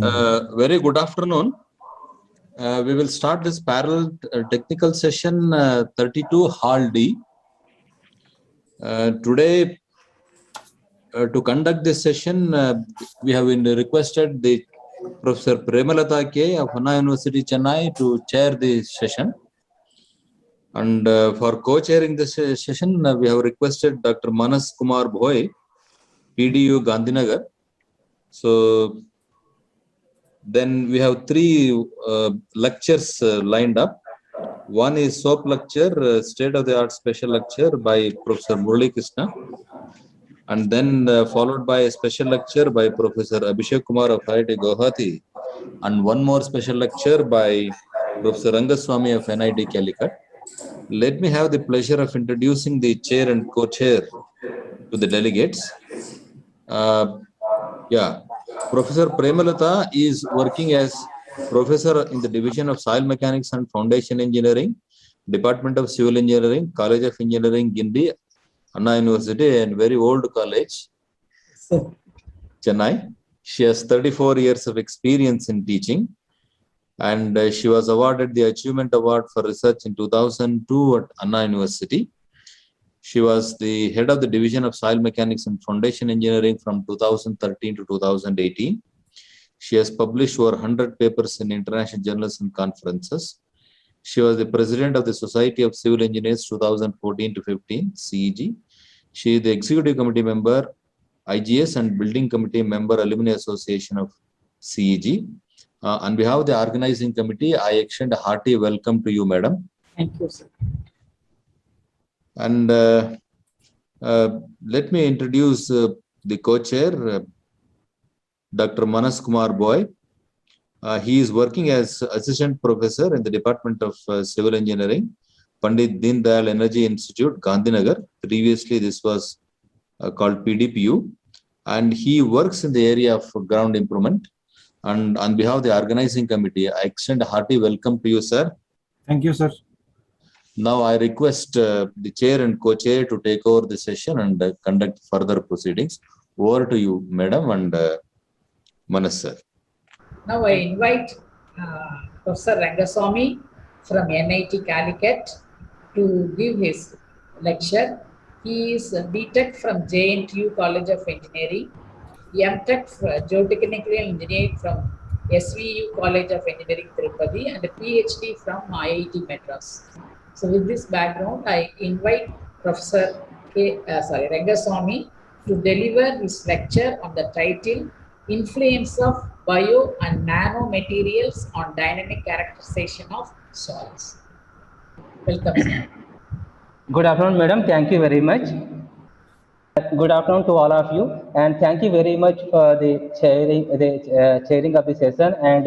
Very good afternoon. We will start this parallel technical session 32 Hall D. Today, to conduct this session, we have been requested the Professor Premalata K of Anna University, Chennai to chair the session. And for co-chairing this session, we have requested Dr. Manas Kumar Bhoy, PDU Gandhinagar. So then we have three lectures lined up. One is SOAP lecture, state-of-the-art special lecture by Professor Murali Krishna. And then followed by a special lecture by Professor Abhishek Kumar of IIT Guwahati. And one more special lecture by Professor Rangaswamy of NIT Calicut. Let me have the pleasure of introducing the chair and co-chair to the delegates. Professor Premalata is working as professor in the Division of Soil Mechanics and Foundation Engineering, Department of Civil Engineering, College of Engineering, Gindi, Anna University, and very old college, Chennai. She has 34 years of experience in teaching, and she was awarded the Achievement Award for Research in 2002 at Anna University. She was the head of the Division of Soil Mechanics and Foundation Engineering from 2013 to 2018. She has published over 100 papers in international journals and conferences. She was the president of the Society of Civil Engineers 2014 to 15, CEG. She is the executive committee member, IGS, and building committee member, Alumni Association of CEG. On behalf of the organizing committee, I extend a hearty welcome to you, madam. Thank you, sir. And let me introduce the co-chair, Dr. Manas Kumar Bhoy. He is working as assistant professor in the Department of Civil Engineering, Pandit Deen Dayal Energy Institute, Gandhinagar. Previously, this was called PDPU. And he works in the area of ground improvement. And on behalf of the organizing committee, I extend a hearty welcome to you, sir. Thank you, sir. Now I request the chair and co-chair to take over the session and conduct further proceedings. Over to you, madam, and Manas, sir. Now I invite Professor Rangaswamy from NIT Calicut to give his lecture. He is a BTech from JNTU College of Engineering, MTech Geotechnical Engineering from SVU College of Engineering, Tirupati, and a PhD from IIT Madras. So with this background, I invite Professor Rangaswamy to deliver his lecture on the title Influence of Bio and Nanomaterials on Dynamic Characterization of Soils. Welcome, sir. Good afternoon, madam. Thank you very much. Good afternoon to all of you, and thank you very much for the chairing of the session and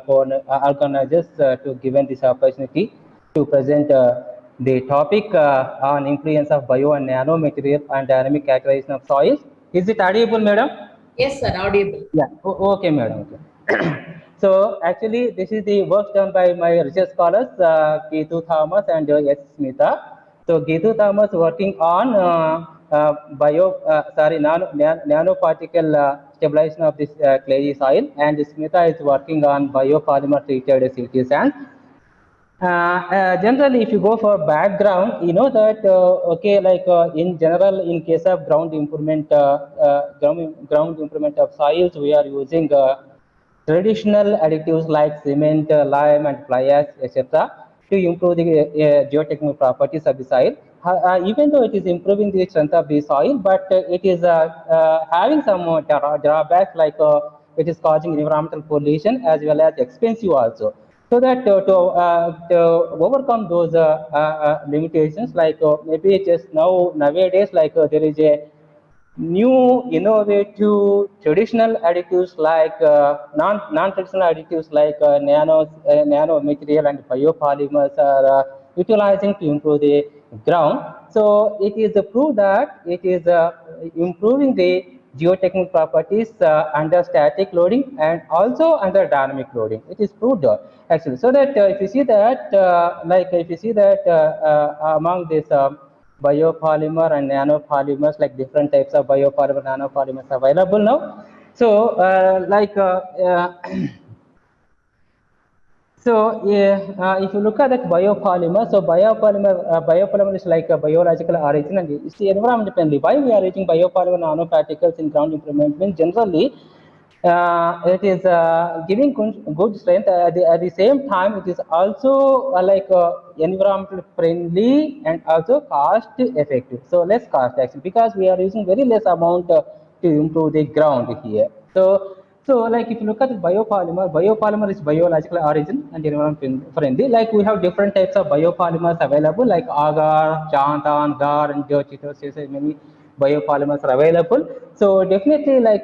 for organizers to given this opportunity to present the topic on influence of bio and nanomaterial and dynamic characterization of soils. Is it audible, madam? Yes, sir, audible. Yeah, okay, madam. Okay. So actually, this is the work done by my research scholars, Geetu Thomas and S. Smita. So Geetu Thomas working on nanoparticle stabilization of this clayey soil, and Smita is working on biopolymer treated silty sand. Generally, if you go for background, you know that in general, in case of ground improvement of soils, we are using traditional additives like cement, lime, and fly ash, etc., to improve the geotechnical properties of the soil. Even though it is improving the strength of the soil, but it is having some drawbacks, like it is causing environmental pollution as well as expensive also. So that to overcome those limitations, like maybe just nowadays, like there is a new innovative traditional additives like non-traditional additives like nanomaterial and biopolymers are utilizing to improve the ground. So it is a proof that it is improving the geotechnical properties under static loading and also under dynamic loading. It is proved actually. So that if you see that among this biopolymer and nanopolymers, like different types of biopolymer nanopolymers available now, So so if you look at that biopolymer, so biopolymer is like a biological origin and it's the environment dependent. Why we are using biopolymer nanoparticles in ground improvement? Means generally it is giving good strength. At the same time, it is also environmental friendly and also cost effective. So less cost actually, because we are using very less amount to improve the ground here. So like if you look at the biopolymer is biological origin and environment friendly. Like we have different types of biopolymers available, like agar, xanthan, gar, and geochitosis. Many biopolymers are available. So definitely, like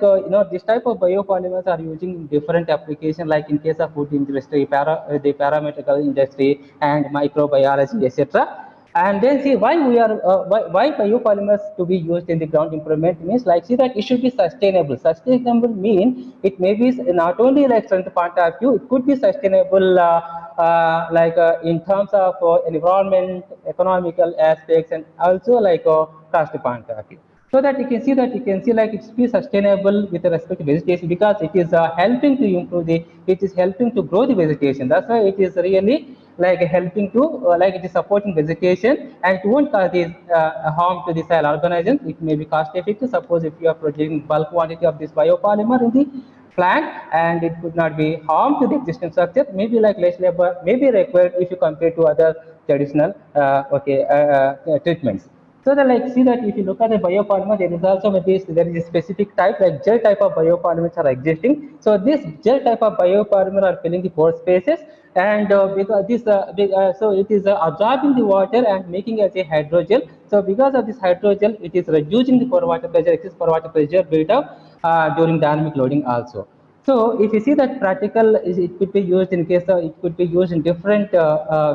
this type of biopolymers are using in different applications, like in case of food industry, the paramedical industry, and microbiology, etc. And then see why we are why biopolymers to be used in the ground improvement means, like, see that it should be sustainable. Sustainable mean it may be not only like strength point of view, it could be sustainable in terms of environment, economical aspects, and also cost point of view. So that you can see like it's be sustainable with respect to vegetation, because it is helping to improve it is helping to grow the vegetation. That's why it is really like helping to it is supporting vegetation, and it won't cause this harm to the soil organisms. It may be cost effective. Suppose if you are producing bulk quantity of this biopolymer in the plant, and it could not be harm to the existing structure, maybe like less labor may be required if you compare to other traditional treatments. So that, like, see that if you look at the biopolymer, there is also maybe there is a specific type, like gel type of biopolymers are existing. So this gel type of biopolymer are filling the pore spaces, and because this so it is absorbing the water and making as a hydrogel. So because of this hydrogel, it is reducing the pore water pressure, excess pore water pressure built up during dynamic loading also. So if you see that practical, it could be used in case of, it could be used in different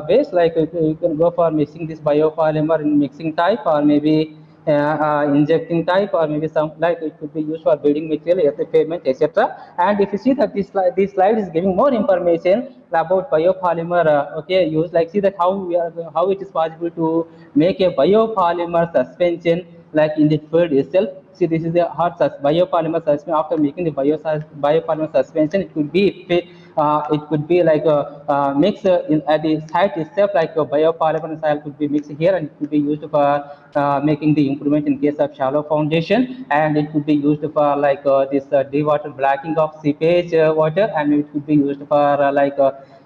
ways. Like you can go for mixing this biopolymer in mixing type, or maybe injecting type, or maybe some, like it could be used for building material, earth pavement, etc. And if you see that this slide is giving more information about biopolymer use, like see that how it is possible to make a biopolymer suspension like in the field itself. See, this is a hard biopolymer suspension. After making the biopolymer suspension, it could be like a mix at the site itself, like a biopolymer soil could be mixed here, and it could be used for making the improvement in case of shallow foundation, and it could be used for this dewater blacking of seepage water, and it could be used for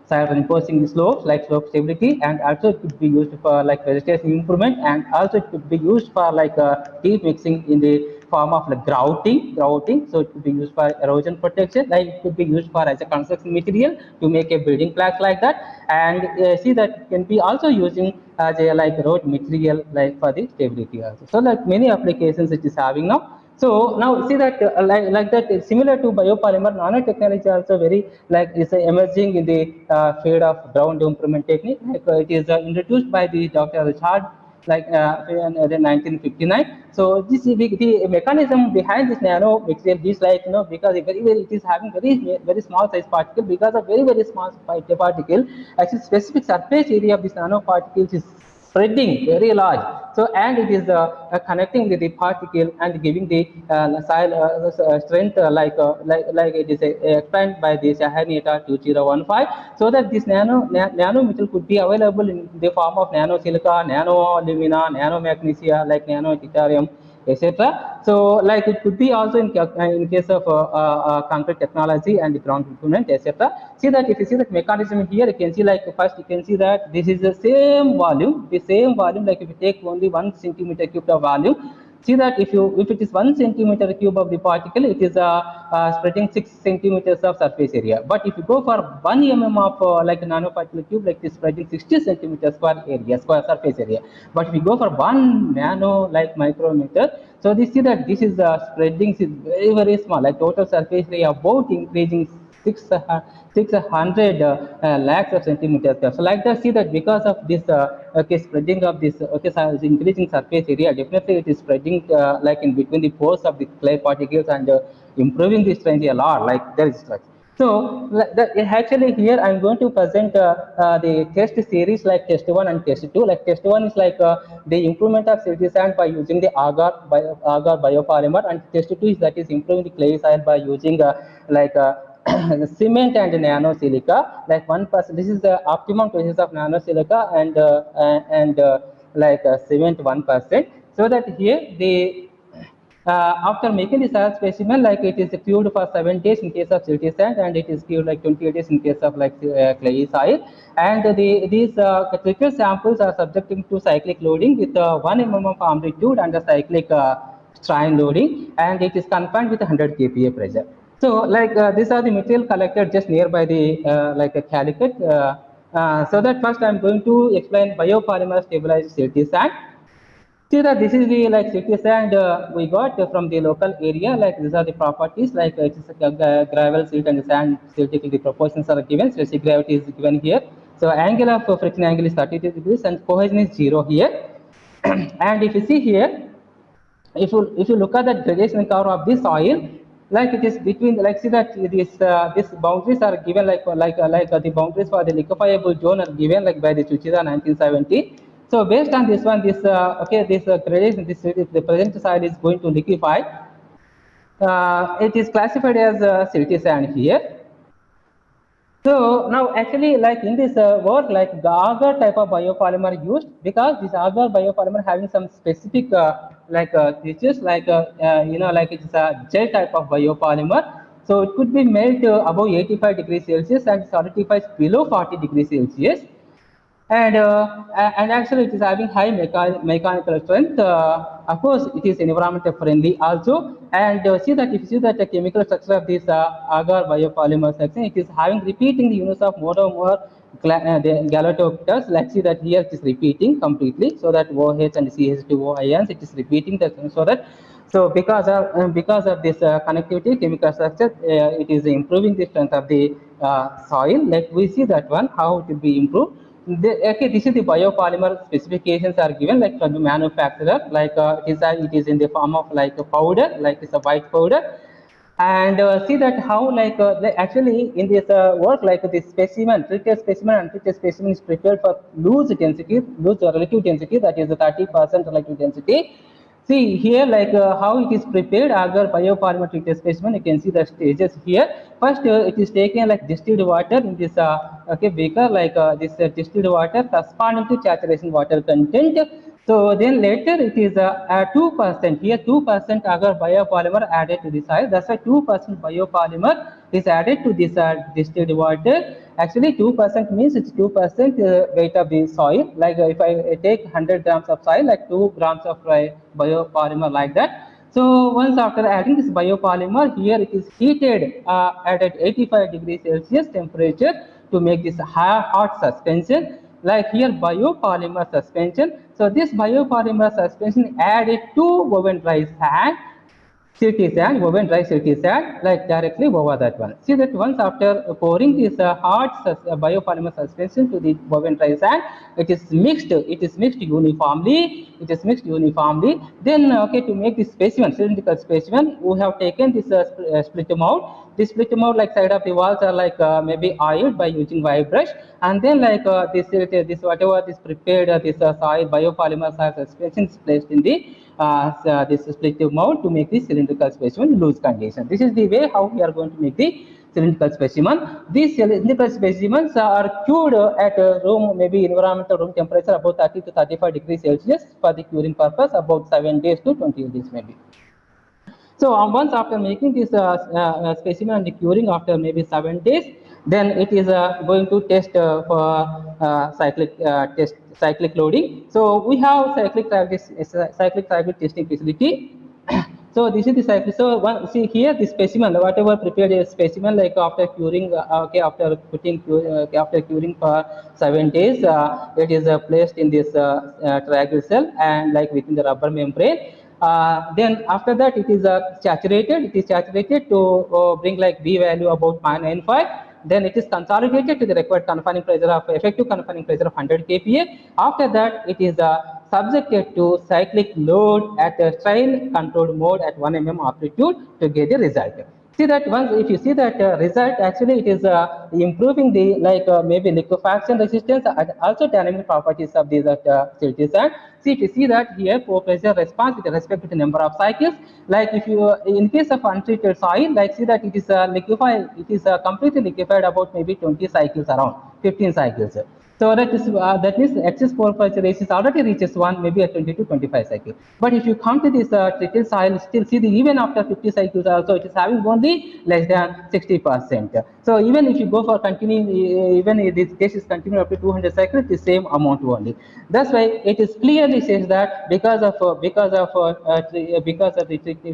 soil reinforcing the slopes, like slope stability, and also it could be used for like vegetation improvement, and also it could be used for deep mixing in the form of like grouting. So it could be used for erosion protection, like it could be used for as a construction material to make a building blocks like that. And see that it can be also using as a like road material, like for the stability also. So like many applications it is having now. So now see that like that similar to biopolymer, nanotechnology also very like is emerging in the field of ground improvement technique. Like it is introduced by the Dr. Richard in 1959. So this is the mechanism behind this nano material is like because it is having very small size particle. Because of very small particle, actually specific surface area of this nanoparticles is spreading very large. So and it is connecting with the particle and giving the soil strength like it is explained by this Haneta 2015. So that this nano metal could be available in the form of nano silica, nano alumina, nano magnesia, like nano deuterium, etc. So like it could be also in case of concrete technology and the ground improvement, etc. See that if you see that mechanism here, you can see like first you can see that this is the same volume, like if you take only 1 centimeter cube of volume. See that if it is 1 centimeter cube of the particle, it is spreading 6 centimeters of surface area. But if you go for 1 mm of like a nanoparticle cube, like it is spreading 60 centimeters square surface area. But if you go for 1 nano like micrometer, so this see that this is spreading is very small, like total surface area about increasing 600 lakhs of centimeters. So like that, see that because of this spreading of this increasing surface area, definitely it is spreading like in between the pores of the clay particles and improving the strength a lot. Like there is So actually here I'm going to present the test series like test 1 and test 2. Like test 1 is like the improvement of silty sand by using the agar biopolymer, and test 2 is that is improving the clay soil by using cement and nanosilica. Like 1%. This is the optimum doses of nanosilica and cement 1%. So that here the after making the soil specimen, like it is cured for 7 days in case of silty sand, and it is cured like 28 days in case of clay soil. And these critical samples are subjected to cyclic loading with 1 mm of amplitude and a cyclic strain loading, and it is confined with 100 kPa pressure. So these are the material collected just nearby the Calicut. So that first I am going to explain biopolymer stabilized silty sand. See that this is the silty sand we got from the local area. Like these are the properties. Like it is a gravel silt and sand silty. The proportions are given. Specific gravity is given here. So angle of friction angle is 32 degrees and cohesion is 0 here. And if you see here, if you look at the gradation curve of this soil, like it is between see that these boundaries are given the boundaries for the liquefiable zone are given like by the Chuchida 1970. So based on this one, this gradation, if the present soil is going to liquefy, it is classified as silty sand here. So now actually like in this work, like the agar type of biopolymer used, because this agar biopolymer having some specific features like it's a gel type of biopolymer. So it could be melt above 85 degrees Celsius and solidifies below 40 degrees Celsius. And actually it is having high mechanical strength. Of course it is environmental friendly also. And see that if you see that the chemical structure of this agar biopolymer section, it is having repeating the units of monomer galactose. Let's see that here it is repeating completely, so that OH and CH2O ions, it is repeating that, so because of this connectivity chemical structure, it is improving the strength of the soil. Like we see that one how it will be improved. This is the biopolymer specifications are given like from the manufacturer. Like it is in the form of like a powder, like it's a white powder. And see that how actually in this work, like this specimen, treated specimen and treated specimen is prepared for loose relative density, that is the 30% relative density. See here how it is prepared agar biopolymer treated specimen. You can see the stages here. First it is taken like distilled water in this beaker, this distilled water corresponding to saturation water content. So then later it is 2% here, 2% agar biopolymer added to the soil. That's why 2% biopolymer is added to this distilled water. Actually 2% means it's 2% weight of the soil. Like if I take 100 grams of soil, like 2 grams of biopolymer like that. So once after adding this biopolymer, here it is heated at 85 degrees Celsius temperature to make this hot suspension. Like here biopolymer suspension. So this biopolymer suspension added to woven dry sand, silty sand, woven dry silty sand, like directly over that one. See that once after pouring this biopolymer suspension to the woven dry sand, it is mixed uniformly. Then to make this specimen, cylindrical specimen, we have taken this split mold. This split mold, like side of the walls are like maybe oiled by using wire brush, and then this whatever this prepared this soil biopolymer soil suspension is placed in the this split mold to make the cylindrical specimen loose condition. This is the way how we are going to make the cylindrical specimen. These cylindrical specimens are cured at room, maybe environmental room temperature about 30 to 35 degrees Celsius for the curing purpose, about 7 days to 20 days maybe. So once after making this specimen and the curing after maybe 7 days, then it is going to test for cyclic loading. So we have cyclic testing facility. So this is the cyclic. So see here the specimen, whatever prepared a specimen, like after curing, after curing for 7 days, it is placed in this triangle cell and like within the rubber membrane. Then after that it is saturated. It is saturated to bring like B value about 0.95. Then it is consolidated to the required confining pressure of effective confining pressure of 100 kPa. After that it is subjected to cyclic load at a strain controlled mode at 1 mm amplitude to get the result. See that once if you see that result, actually it is improving the maybe liquefaction resistance and also dynamic properties of these facilities. And see, if you see that here pore pressure response with respect to the number of cycles, like if you in case of untreated soil, like see that it is liquefied, it is completely liquefied about maybe 20 cycles, around 15 cycles. So that means excess pore pressure is already reaches 1, maybe a 20 to 25 cycle. But if you come to this treated soil, still see the even after 50 cycles also it is having only less than 60%. So even if you go for continuing, even if this case is continuing up to 200 cycles, the same amount only. That's why it is clearly says that because of the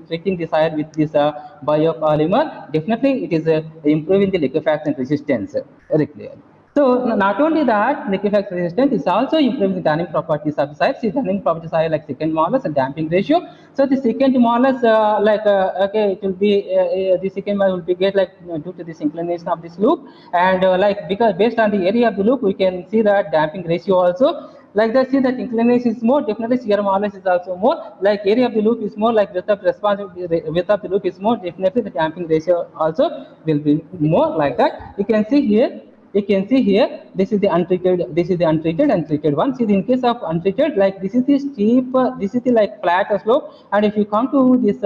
treating the soil with this biopolymer, definitely it is improving the liquefaction resistance very clearly. So not only that, liquefaction resistance is also improving the dynamic properties of the soil. See, dynamic properties are like secant modulus and damping ratio. So the secant modulus, okay, it will be the secant modulus will be get like due to this inclination of this loop, and because based on the area of the loop, we can see that damping ratio also. Like that, see that inclination is more, definitely shear modulus is also more. Like area of the loop is more, like width of response, width of the loop is more, definitely the damping ratio also will be more like that. You can see here. You can see here, this is the untreated, this is the untreated and treated one. See, in case of untreated, like this is the steep, this is the like flat slope, and if you come to this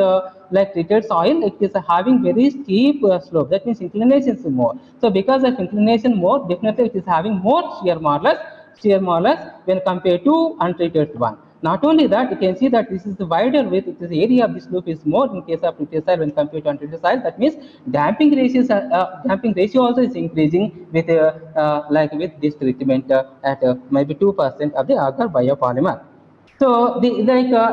like treated soil, it is having very steep slope. That means inclination is more. So because of inclination more, definitely it is having more shear modulus when compared to untreated one. Not only that, you can see that this is the wider width, it is the area of this loop is more in case of treated soil when compared to untreated soil. That means damping ratio also is increasing with like with this treatment at maybe 2% of the agar biopolymer. So the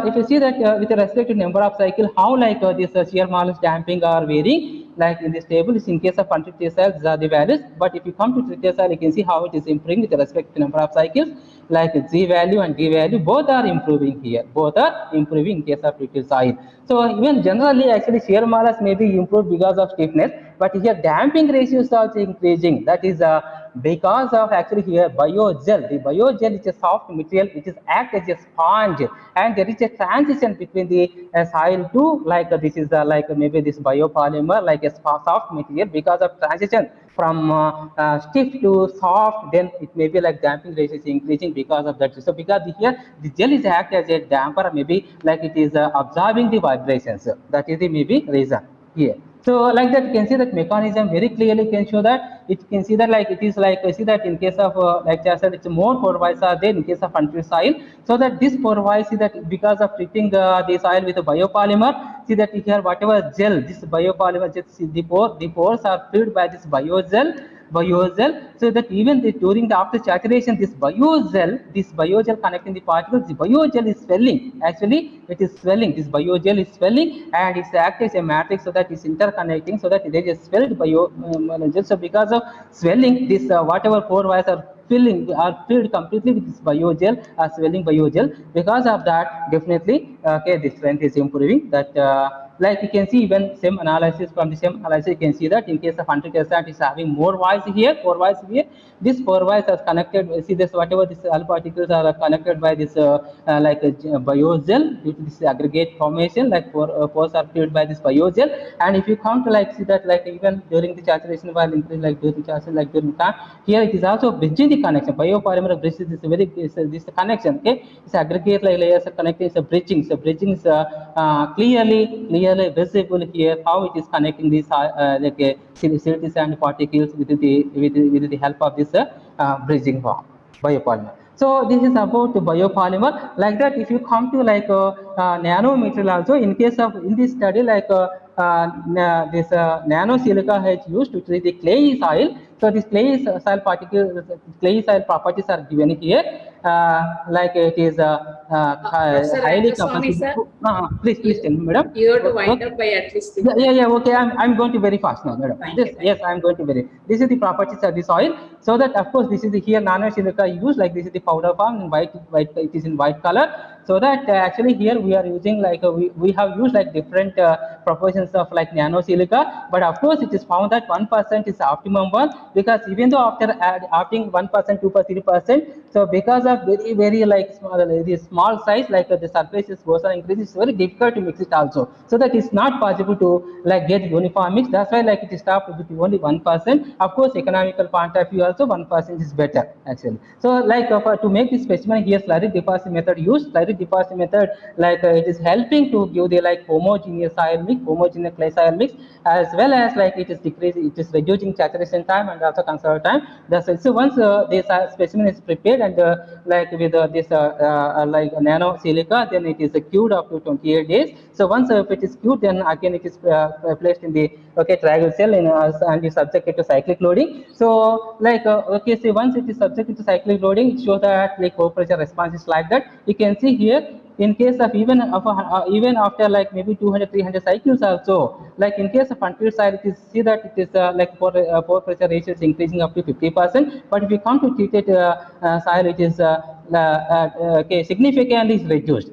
if you see that with respect to number of cycle, how this shear modulus damping are varying, like in this table is in case of untreated cells are the values, but if you come to treated cell, you can see how it is improving with respect to number of cycles, like Z value and D value, both are improving here, both are improving in case of treated soil. So even generally actually shear modulus may be improved because of stiffness, but here damping ratio is also increasing. That is because of actually here biogel. The biogel is a soft material which is act as a sponge, and there is a transition between the soil to this is like maybe this biopolymer like a soft material. Because of transition from stiff to soft, then it may be like damping ratio is increasing because of that. So because here the gel is act as a damper, maybe like it is absorbing the vibrations. That is the maybe reason here. So like that, you can see that mechanism very clearly can show that. It can see that like it is like see that in case of like I said, it's more pore voids are there in case of untreated soil. So that this pore voids, see that because of treating the soil with a biopolymer, see that here whatever gel, this biopolymer, just see the pores are filled by this biogel, so that even during the after saturation, this biogel connecting the particles, the biogel is swelling. Actually, it is swelling. This biogel is swelling, and it's acts as a matrix, so that it's interconnecting, so that there is a swelled biogel. So because of swelling, this whatever pore voids are filled completely with this biogel, swelling biogel. Because of that, definitely, okay, the strength is improving. That like you can see, even same analysis, from the same analysis, you can see that in case of untreated sand is having more voids here, pore voids here. This pore voids are connected. See this, whatever these L particles are connected by this like a biogel due to this aggregate formation. Like pores are filled by this biogel. And if you come to like see that like even during the saturation while increase, like during saturation, like during time, here it is also bridging the connection. Biopolymer bridges this very this connection. Okay, it's aggregate like layers are connecting. It's a bridging. So bridging is clearly visible here how it is connecting these like silicate sand particles with the help of this bridging biopolymer. So this is about the biopolymer. Like that, if you come to like nanomaterial also, in case of in this study, like this nano silica has used to treat the clayey soil. So this clayey soil particles, clayey soil properties are given here. Like it is highly Rangaswamy, please tell me, madam. You have to wind up by at least. Yeah. Okay, I'm going to very fast now, madam. Yes, I'm going to very. This is the properties of the soil. So that of course this is the here nano silica used, like this is the powder form in white. It is in white color. So that actually here we are using like we have used like different proportions of like nanosilica, but of course it is found that 1% is the optimum one, because even though after adding 1%, 2%, 3%, so because of very like small size, like the surface is goes on increases, it's very difficult to mix it also. So that it's not possible to like get uniform mix. That's why like it is stopped with only 1%. Of course, economical point of view also 1% is better actually. So like to make this specimen here, slurry deposit method used. Slurry deposit method like it is helping to give the like homogeneous soil mix, homogeneous clay soil mix, as well as like it is decreasing, it is reducing saturation time and also conserve time. That's it. So once this specimen is prepared and like with this like nano silica, then it is cured up to 28 days. So once if it is cured, then again it is placed in the triangle cell and is subjected to cyclic loading. So like so once it is subjected to cyclic loading, it shows that like core pressure response is like that. You can see here, in case of even after like maybe 200-300 cycles also, like in case of untreated soil, it is see that it is like pore pressure ratio is increasing up to 50%. But if you come to treated soil, it is significantly reduced.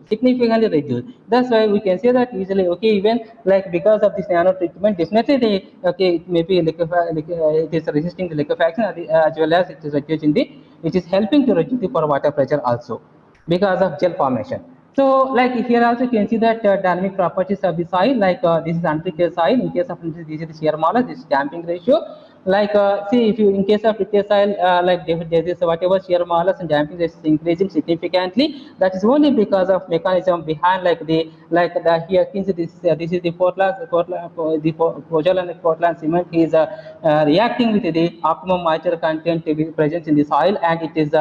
That's why we can say that easily even like because of this nano treatment, definitely it may be it is resisting the liquefaction as well as it is reducing it is helping to reduce the pore water pressure also because of gel formation. So like here also you can see that dynamic properties of the soil, like this is untreated soil. In case of this is the shear modulus, this is damping ratio. Like see, if you in case of treated soil, like there is whatever shear modulus and damping ratio is increasing significantly, that is only because of mechanism behind like the here this is the Portland the Portland and Portland cement is reacting with the optimum moisture content present in the soil, and it is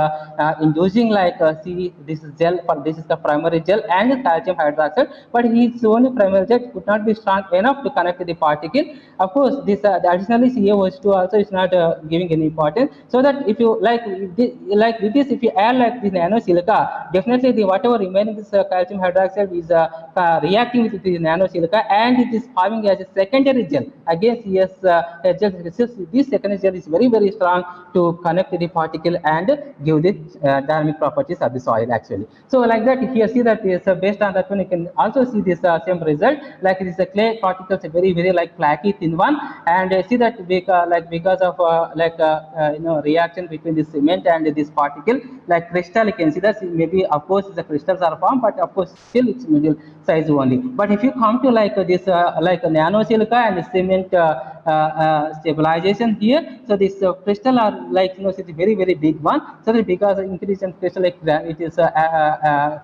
inducing like see this is gel, this is the primary gel and calcium hydroxide, but his only primary gel could not be strong enough to connect the particle. Of course, this additionally CaOH2 also is not giving any importance. So that if you like with this, if you add like the nano silica, definitely the whatever remaining this calcium hydroxide is reacting with the nano silica, and it is forming as a secondary gel against gel. This secondary gel is very strong to connect the particle and give the dynamic properties of the soil actually. So like that, if you see that is based on that one, you can also see this same result. Like this clay particles are very like flaky thin one, and see that because of reaction between the cement and this particle, like crystal, you can see that maybe of course the crystals are formed, but of course still it's middle size only. But if you come to like this like nano silica and cement stabilization here, so this crystal are like it's a very big one. So that because increase in crystal, like it is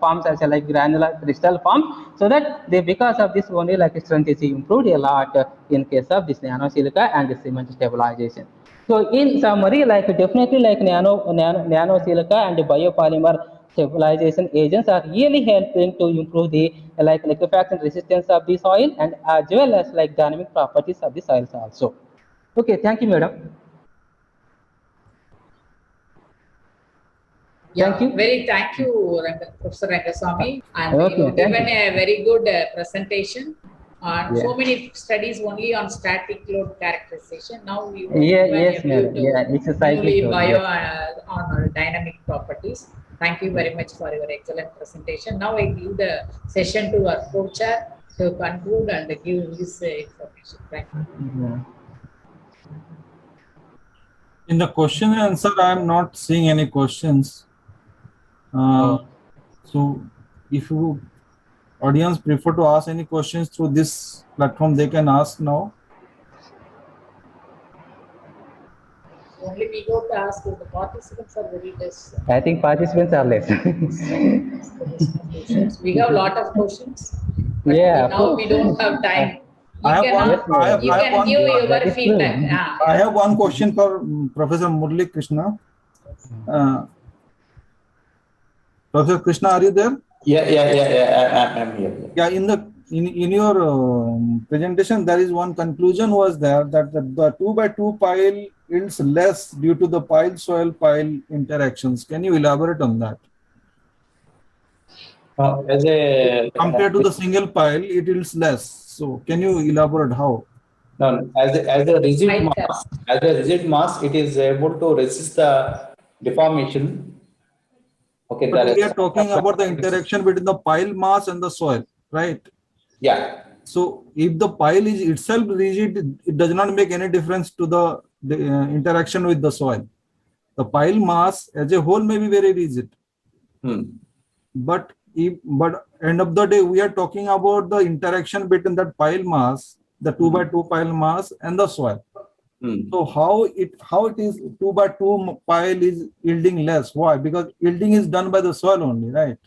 forms as a like granular crystal form. So that because of this only like strength is improved a lot in case of this nano silica and the cement stabilization. So in summary, like definitely like nano silica and biopolymer stabilization agents are really helping to improve the like liquefaction resistance of the soil, and as well as like dynamic properties of the soils also. Okay, thank you, madam. Thank you, Professor Rangaswamy, and Okay, you've given you. a very good presentation on Yeah. so many studies only on static load characterization. Now we Yes, madam. Yeah, it's a cyclic load, bio yes. on dynamic properties. Thank you very much for your excellent presentation. Now I give the session to our co-chair to conclude and give his information. Thank you. Yeah. In the question and answer, I am not seeing any questions. So if you audience prefer to ask any questions through this platform, they can ask now. Only we go to ask if the participants are very less. I think participants are less. We have a lot of questions. But Yeah, now we don't have time. You I have can, one- you I have can one- give your that is feedback. true. Ah, I have one question for Professor Murali Krishna. Professor Krishna, are you there? Yeah. I'm here. Yeah, in your presentation, there is one conclusion was there that the 2x2 pile yields less due to the pile soil pile interactions. Can you elaborate on that? As a Compared to the single pile, it yields less. So can you elaborate how? no, as a rigid Pile mass, it is able to resist the deformation. Okay, But we are talking about the interaction between the pile mass and the soil, right? Yeah, So if the pile is itself rigid, it does not make any difference to the interaction with the soil. The pile mass as a whole may be very rigid, but end of the day, we are talking about the interaction between that pile mass, the 2 by 2 pile mass, and the soil. So how it is 2 by 2 pile is yielding less? Why? Because yielding is done by the soil only, right?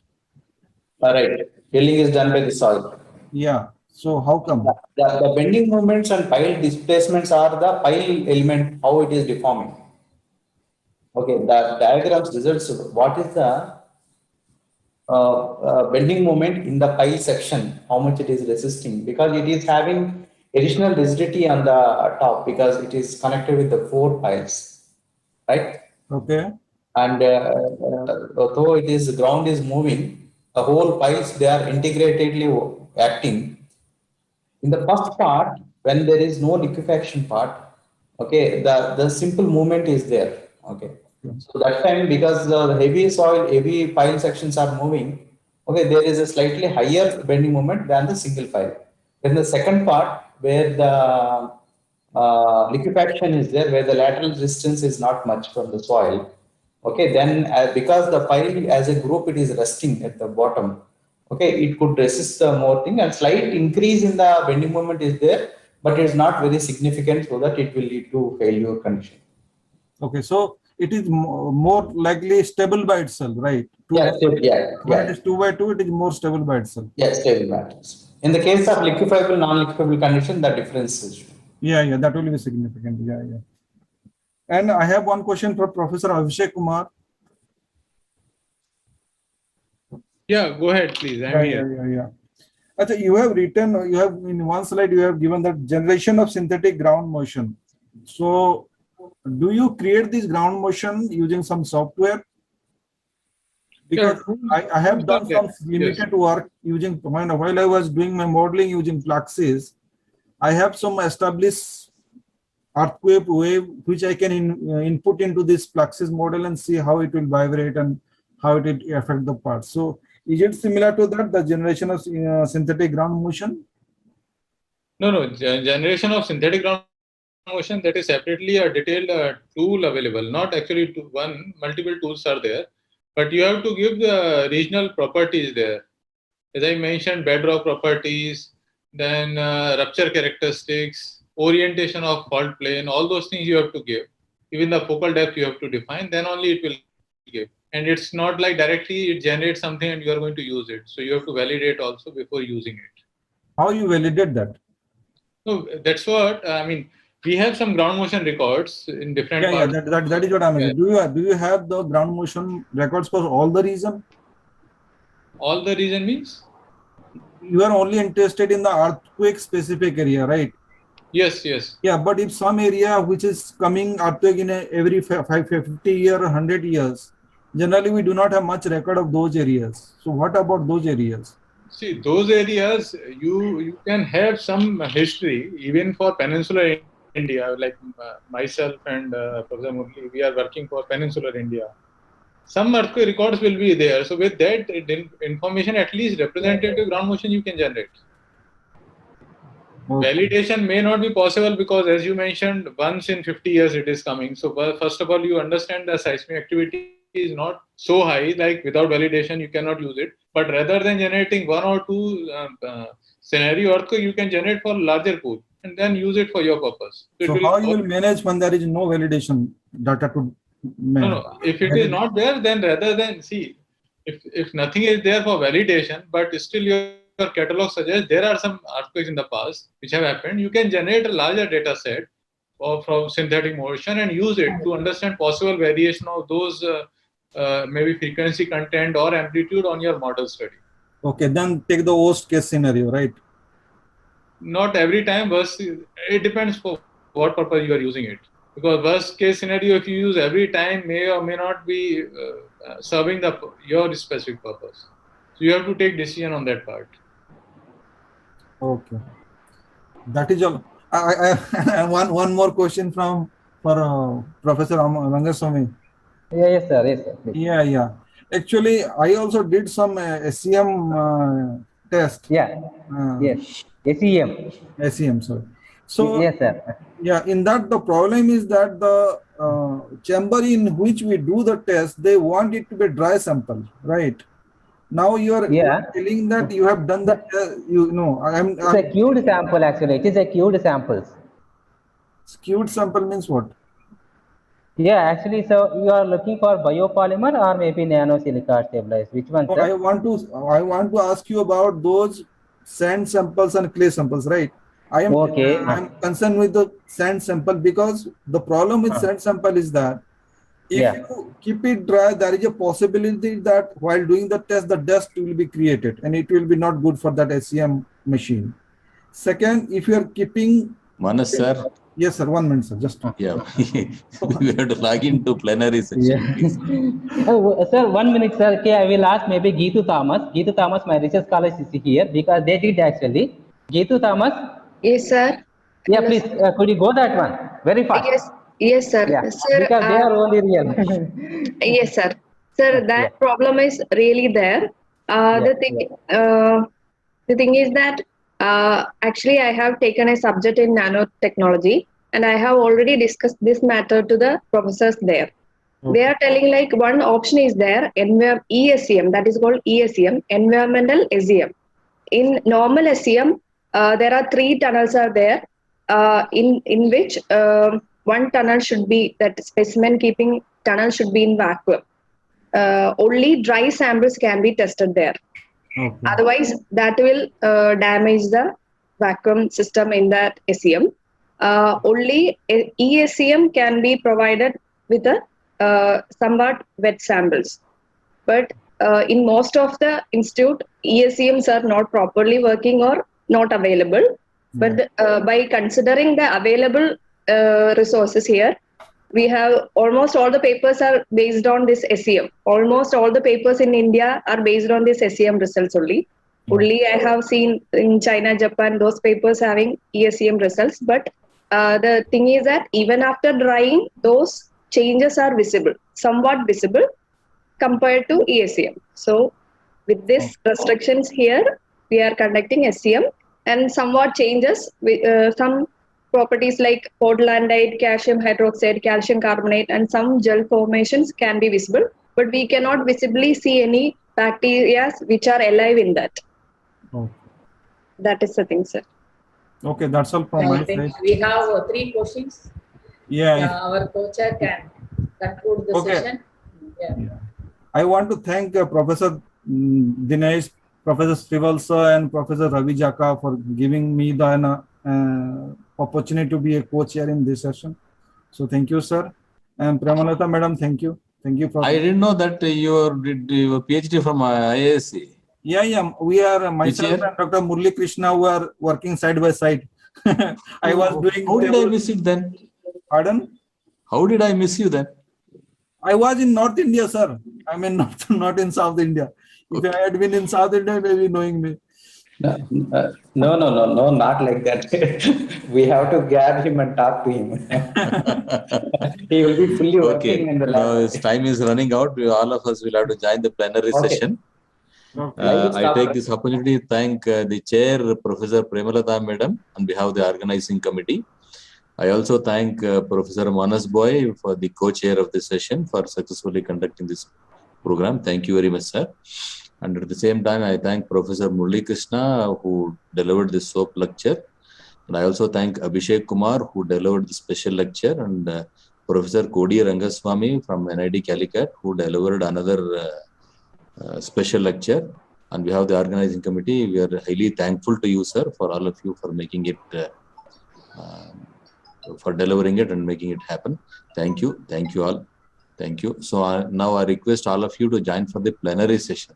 all right. Yielding is done by the soil. Yeah. So how come? The bending moments and pile displacements are the pile element, how it is deforming. Okay, the diagrams results what is the bending moment in the pile section, how much it is resisting, because it is having additional rigidity on the top because it is connected with the 4 piles, right? Okay. And though it is ground is moving, the whole piles they are integratedly acting. In the first part, when there is no liquefaction part, okay, the simple movement is there. Okay. So that time, because the heavy soil, heavy pile sections are moving, okay, there is a slightly higher bending moment than the single pile. Then the second part, where the liquefaction is there, where the lateral resistance is not much from the soil, okay, then because the pile as a group, it is resting at the bottom, okay, it could resist more thing, and slight increase in the bending moment is there, but it is not very significant so that it will lead to failure condition. Okay, so it is more likely stable by itself, right? Yeah, when it is 2 by 2, it is more stable by itself. Yes, stable matters. In the case of liquefiable, non-liquefiable condition, the difference is. Yeah, that will be significant. Yeah. And I have one question for Professor Abhishek Kumar. Yeah, go ahead, please. I'm here. Yeah. Achha, you have in one slide, you have given that generation of synthetic ground motion. So, do you create this ground motion using some software? Because I have done some limited work using, while I was doing my modeling using Fluxys, I have some established earthquake wave which I can input into this Fluxys model and see how it will vibrate and how it will affect the parts. So, is it similar to that, the generation of synthetic ground motion? No. Generation of synthetic ground motion, that is separately a detailed tool available. Not actually multiple tools are there, but you have to give the regional properties there. As I mentioned, bedrock properties, then rupture characteristics, orientation of fault plane, all those things you have to give. Even the focal depth you have to define, then only it will give. And it's not like directly it generates something and you are going to use it. So you have to validate also before using it. How you validate that? So that's what I mean. We have some ground motion records in different parts. That is what I mean. Do you have the ground motion records for all the region? All the region means? You are only interested in the earthquake specific area, right? Yes. Yeah, but if some area which is coming earthquake in every 50 years or 100 years, generally we do not have much record of those areas. So what about those areas? See, those areas, you can have some history, even for peninsular India, like myself and Professor Murli, we are working for peninsular India. Some earthquake records will be there. So with that information, at least representative ground motion you can generate. Okay. Validation may not be possible because, as you mentioned, once in 50 years it is coming. So first of all, you understand the seismic activity is not so high, like without validation you cannot use it. But rather than generating 1 or 2 scenario earthquake, you can generate for larger pool and then use it for your purpose. So how you will manage when there is no validation data to manage? No. If it is not there, then rather than if nothing is there for validation, but still your catalog suggests there are some earthquakes in the past which have happened, you can generate a larger data set from synthetic motion and use it to understand possible variation of those maybe frequency content or amplitude on your model study. Okay, then take the worst case scenario, right? Not every time, it depends for what purpose you are using it. Because worst case scenario, if you use every time, may or may not be serving your specific purpose. So you have to take decision on that part. Okay, that is all. I one more question for Professor Rangaswamy. Yes, sir. Please. Yeah. Actually, I also did some SEM test. Yeah. Yes. SEM. SEM, sorry. So, Yes, sir. yeah, in that the problem is that the chamber in which we do the test, they want it to be dry sample, right? Now you are Yeah. telling that you have done the you know It's a queued sample actually. It is a queued samples. skewed sample means what? Yeah, actually, so you are looking for biopolymer or maybe nanosilica stabilized. Which one, So sir? I want to ask you about those sand samples and clay samples, right? Okay. I'm concerned with the sand sample because the problem with sand sample is that if Yeah. you keep it dry, there is a possibility that while doing the test, the dust will be created and it will be not good for that SEM machine. Second, if you are keeping Manas sir. yes, sir. 1 minute, sir. Just Yeah, we have to log into plenary section, please. Sir, 1 minute, sir. Okay, I will ask maybe Geetu Thomas. Geetu Thomas, my research scholar is here because they did actually. Geetu Thomas. Yes, sir. Yeah, Hello, please. sir. Could you go that one very fast? Yes, sir. Yeah, Sir, because they are only real. yes, sir. Sir, that Yeah. problem is really there. The thing is that actually I have taken a subject in nanotechnology, and I have already discussed this matter to the professors there. They are telling like one option is there, ESEM, that is called ESEM, environmental SEM. In normal SEM, there are 3 tunnels are there, in which one tunnel should be, that specimen keeping tunnel should be in vacuum. Only dry samples can be tested there. okay. Otherwise, that will damage the vacuum system in that SEM. Only ESEM can be provided with a somewhat wet samples. But in most of the institute, ESEMs are not properly working or not available. But by considering the available resources here, we have almost all the papers are based on this SEM. Almost all the papers in India are based on this SEM results only. Only I have seen in China, Japan, those papers having ESEM results. But the thing is that even after drying, those changes are visible, somewhat visible compared to ESEM. So with this restrictions here, we are conducting SEM and somewhat changes with some properties like portlandite, calcium hydroxide, calcium carbonate, and some gel formations can be visible, but we cannot visibly see any bacteria which are alive in that. Okay. That is the thing, sir. Okay, that's all from I my think side. we have 3 questions. Yeah. Our co-chair can conclude the Okay. session. Yeah. I want to thank Professor Dinesh, Professor Srivalsa, and Professor Ravi Jaka for giving me the opportunity to be a co-chair in this session. So thank you, sir. And Premalata madam, thank you. Thank you for. I didn't know that you did your PhD from IISc. Yeah. We are myself year? and Dr. Murli Krishna who are working side by side. I was doing. How did I miss it then? Pardon? How did I miss you then? I was in North India, sir. I mean, not in South India. If I had been in South India, maybe knowing me. No, not like that. We have to grab him and talk to him. He will be fully working in the Now lab. his time is running out. All of us will have to join the plenary Okay. session. Okay. I take this opportunity to thank the chair, Professor Premalata Madam, on behalf of the organizing committee. I also thank Professor Manas Boy for the co-chair of this session for successfully conducting this program. Thank you very much, sir. And at the same time, I thank Professor Murli Krishna who delivered this SOAP lecture. And I also thank Abhishek Kumar who delivered the special lecture, and Professor Kodi Rangaswamy from NIT Calicut who delivered another special lecture. On behalf of the organizing committee, we are highly thankful to you, sir, for all of you for making it for delivering it and making it happen. Thank you all. Thank you. So now I request all of you to join for the plenary session.